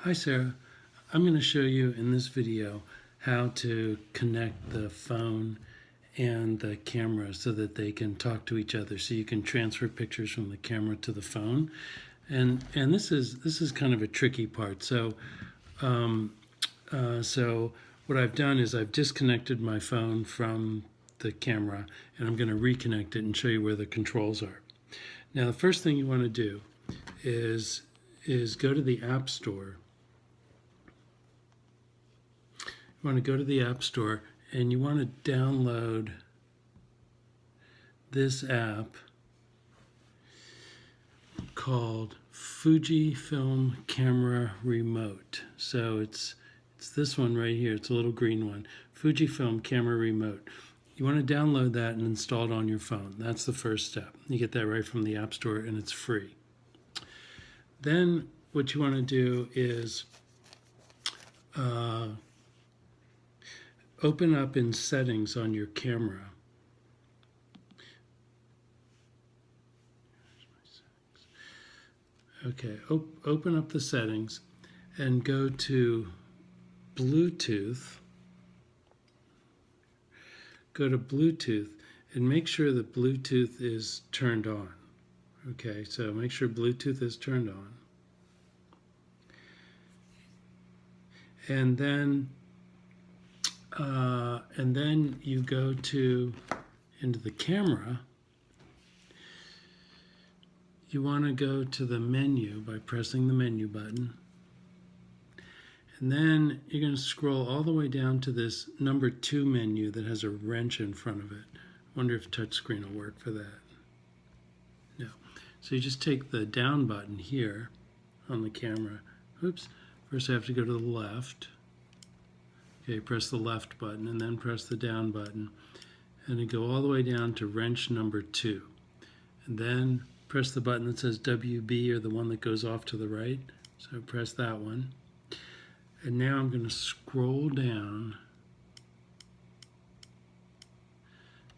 Hi Sarah, I'm going to show you in this video how to connect the phone and the camera so that they can talk to each other, so you can transfer pictures from the camera to the phone. And this is kind of a tricky part. So what I've done is I've disconnected my phone from the camera, and I'm going to reconnect it and show you where the controls are. Now the first thing you want to do is go to the App Store. You want to go to the App Store and you want to download this app called Fujifilm Camera Remote. So it's this one right here. It's a little green one. Fujifilm Camera Remote. You want to download that and install it on your phone. That's the first step. You get that right from the App Store and it's free. Then what you want to do is open up in settings on your camera. Okay, open up the settings and go to Bluetooth. Go to Bluetooth and make sure that Bluetooth is turned on. Okay, so make sure Bluetooth is turned on. And then you go into the camera. You want to go to the menu by pressing the menu button. And then you're going to scroll all the way down to this number 2 menu that has a wrench in front of it. I wonder if touchscreen will work for that. No. So you just take the down button here on the camera. Oops. First I have to go to the left. Okay, press the left button and then press the down button. And then go all the way down to wrench number 2. And then press the button that says WB, or the one that goes off to the right. So press that one. And now I'm going to scroll down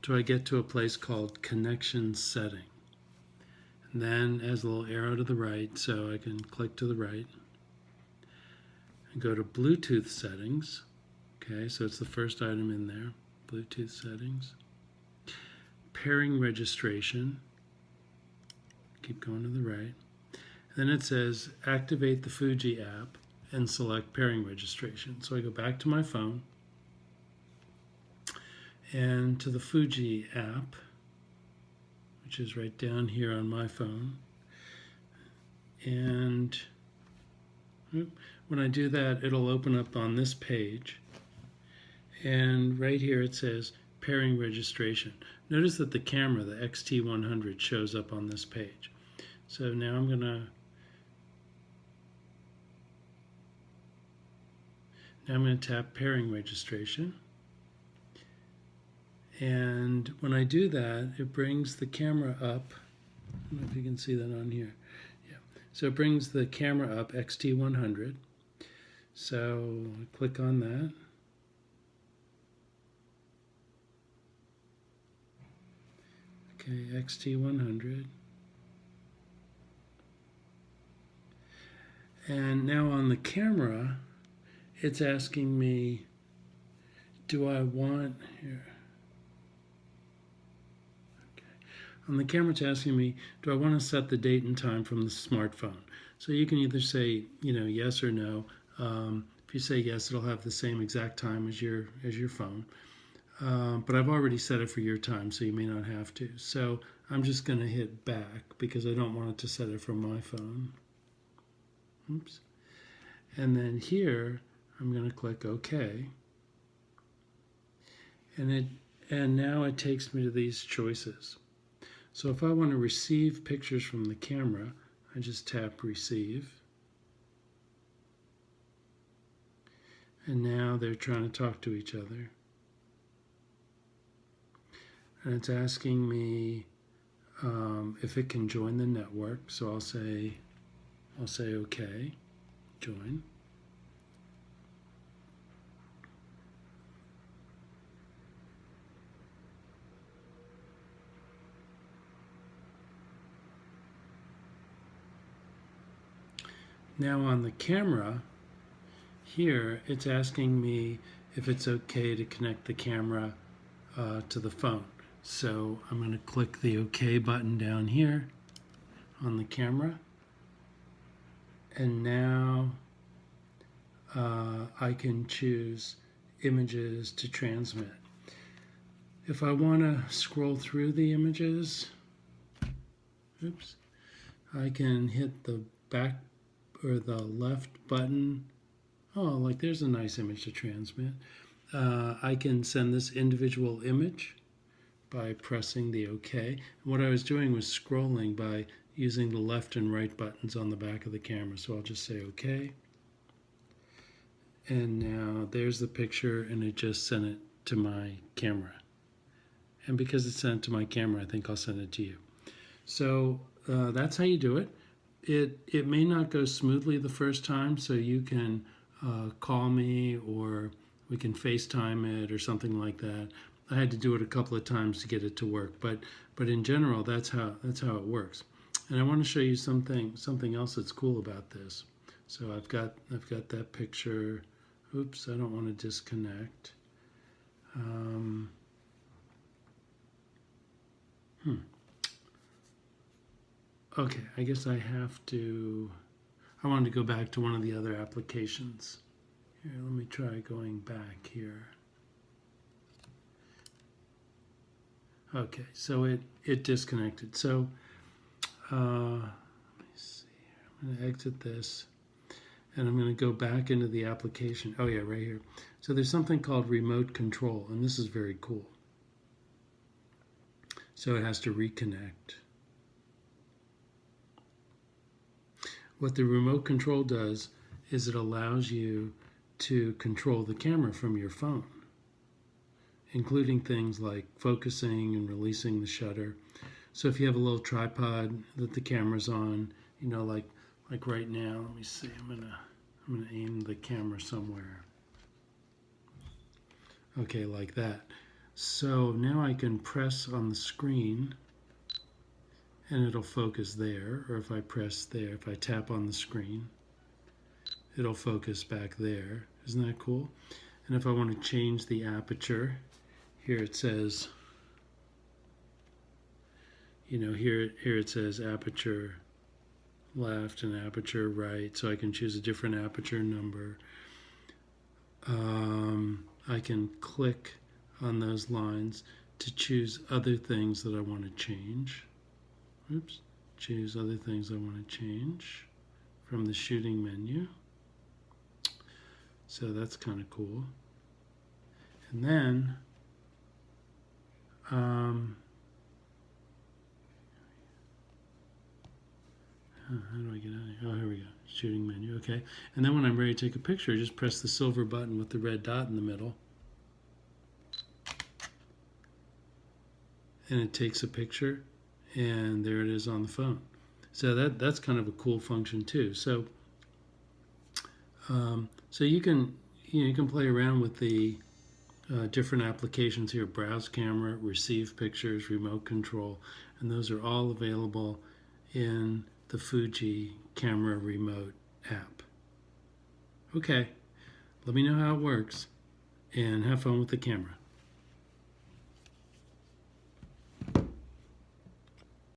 till I get to a place called Connection Setting. And then it has a little arrow to the right, so I can click to the right. And go to Bluetooth Settings. Okay, so it's the first item in there. Bluetooth Settings. Pairing Registration. Keep going to the right. Then it says activate the Fuji app and select pairing registration. So I go back to my phone and to the Fuji app, which is right down here on my phone. And when I do that, it'll open up on this page. And right here it says pairing registration. Notice that the camera, the XT100, shows up on this page. So now I'm going to tap pairing registration. And when I do that, it brings the camera up. I don't know if you can see that on here. Yeah. So it brings the camera up, XT100. So I click on that. Okay, XT100. And now on the camera, it's asking me, do I want, here. Okay. On the camera, it's asking me, do I want to set the date and time from the smartphone? So you can either say, yes or no. If you say yes, it'll have the same exact time as your phone. But I've already set it for your time, so you may not have to. So I'm just going to hit back because I don't want it to set it from my phone. Oops. And then here, I'm going to click OK. And now it takes me to these choices. So if I want to receive pictures from the camera, I just tap Receive. And now they're trying to talk to each other. And it's asking me if it can join the network. So I'll say OK, join. Now on the camera, here it's asking me if it's okay to connect the camera to the phone. So I'm going to click the OK button down here on the camera, and now I can choose images to transmit. If I want to scroll through the images, I can hit the back or the left button. Oh, like there's a nice image to transmit. I can send this individual image by pressing the OK. And what I was doing was scrolling by using the left and right buttons on the back of the camera. So I'll just say OK. And now there's the picture, and it just sent it to my camera. And because it's sent to my camera, I think I'll send it to you. So that's how you do it. It may not go smoothly the first time, so you can call me, or we can FaceTime it or something like that. I had to do it a couple of times to get it to work, but in general, that's how it works. And I want to show you something else that's cool about this. So I've got that picture. Oops, I don't want to disconnect. Okay, I guess I wanted to go back to one of the other applications. Here, let me try going back here. Okay, so it disconnected. So let me see here. I'm going to exit this, and I'm going to go back into the application. Oh yeah, right here. So there's something called remote control, and this is very cool. So it has to reconnect. What the remote control does is it allows you to control the camera from your phone, including things like focusing and releasing the shutter. So if you have a little tripod that the camera's on, you know, like right now, let me see, I'm gonna aim the camera somewhere. Okay, like that. So now I can press on the screen and it'll focus there, or if I press there, if I tap on the screen, it'll focus back there. Isn't that cool? And if I want to change the aperture, here it says, you know, here it says aperture left and aperture right, so I can choose a different aperture number. I can click on those lines to choose other things that I want to change. Oops, choose other things I want to change from the shooting menu. So that's kind of cool. And then how do I get out of here? Oh, here we go. Shooting menu. Okay. And then when I'm ready to take a picture, I just press the silver button with the red dot in the middle. And it takes a picture, and there it is on the phone. So that's kind of a cool function too. So so you can play around with the different applications here: browse camera, receive pictures, remote control, and those are all available in the Fuji Camera Remote app. Okay, let me know how it works, and have fun with the camera.